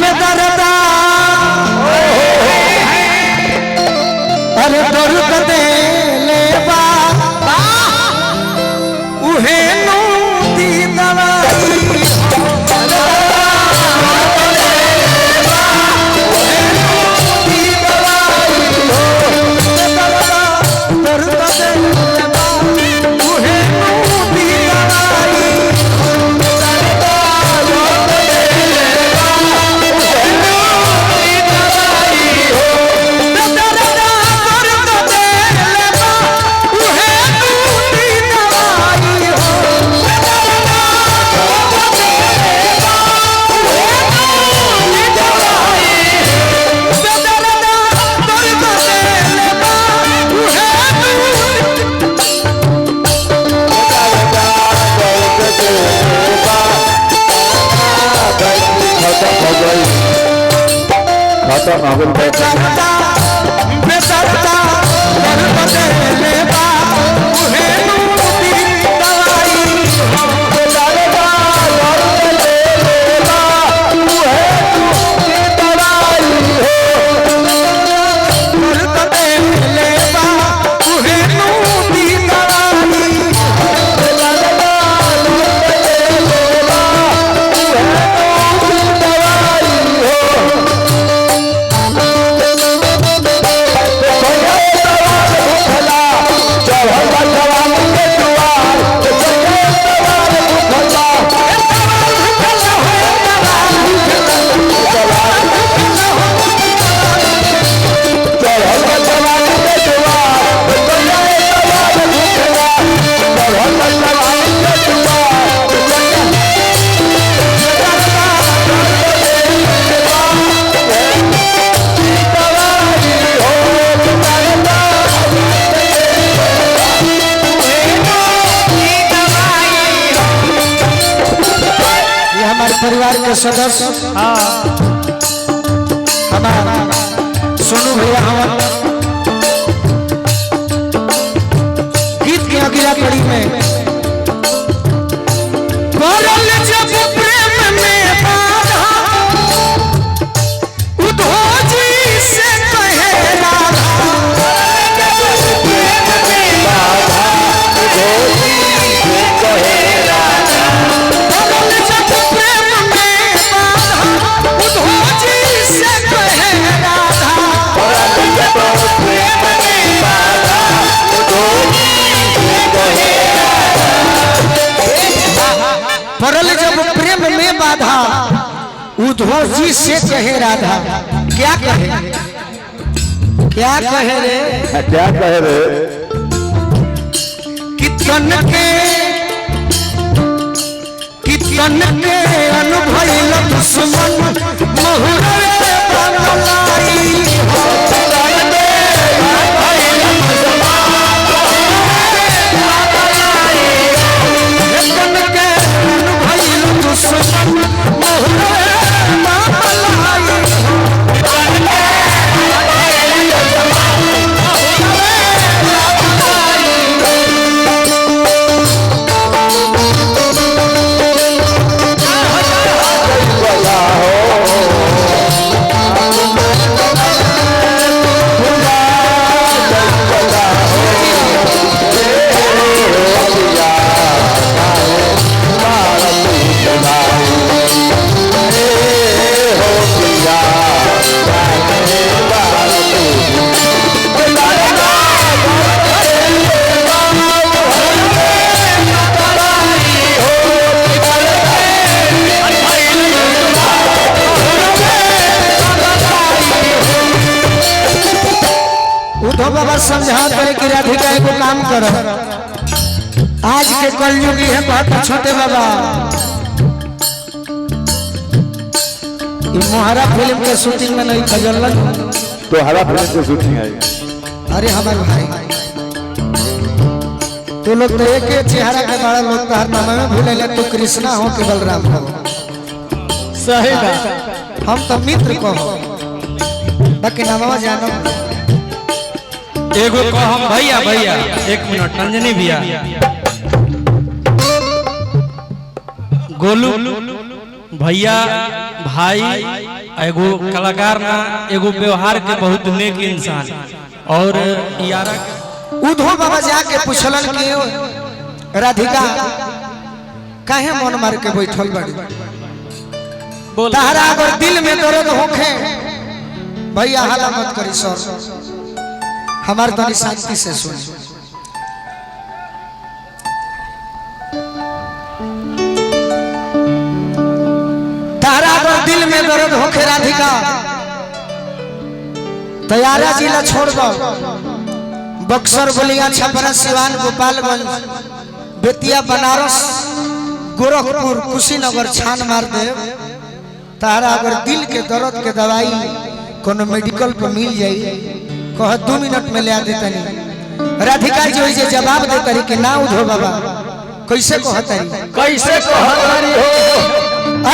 पे दरदा अरे दर्द दे ले बा उहे नो दी दवाई परिवार के सदस्य हमारा सोनू भैया हमारा गीत के अगला कड़ी में जब प्रेम में बाधा उधोजी से कहे राधा परल जब प्रेम में बाधा उधोजी से कहे राधा क्या कहे रे क्या कहे रे कितन के अनुभव दुश्मन महुरे बनलाई बाबा समझा करे कि राधिका को काम करो आज के कलयुग है बहुत छोटे बाबा मोहरा फिल्म के शूटिंग में नहीं खजल तो हरा फिल्म की शूटिंग है। अरे हमारे भाई तो लोग तो एक चेहरा के बड़ा लोग तो हर नाम में भूले ले तो कृष्णा हो कि बलराम हो सही बात हम तो मित्र को बाकी नामवा जानो एगो को हम भैया भैया एक मिनट नंजनी भैया गोलू भैया भाई एगो कलाकार ना एगो व्यवहार के बहुत नेक इंसान और यारा उधो बाबा जाके पूछलन कि राधिका काहे मन मार के बैठल बड़ी तहरा अगर दिल में दर्द होखे भैया हाला मत करी सर हमार तनी शांति से सुन तहरा अगर दिल में दर्द होखे राधिका तैयारा जिला छोड़ दो बक्सर बलिया छपरा सिवान गोपालगंज बेतिया बनारस गोरखपुर कुशीनगर छान मार दे तारा अगर दिल के दर्द के दवाई कोनो मेडिकल पर मिल जाई कह 2 मिनट में ले दे तनी राधिका जी जे जवाब दे तरी के ना उधो बाबा कैसे कहतरी कैसे कहतरी हो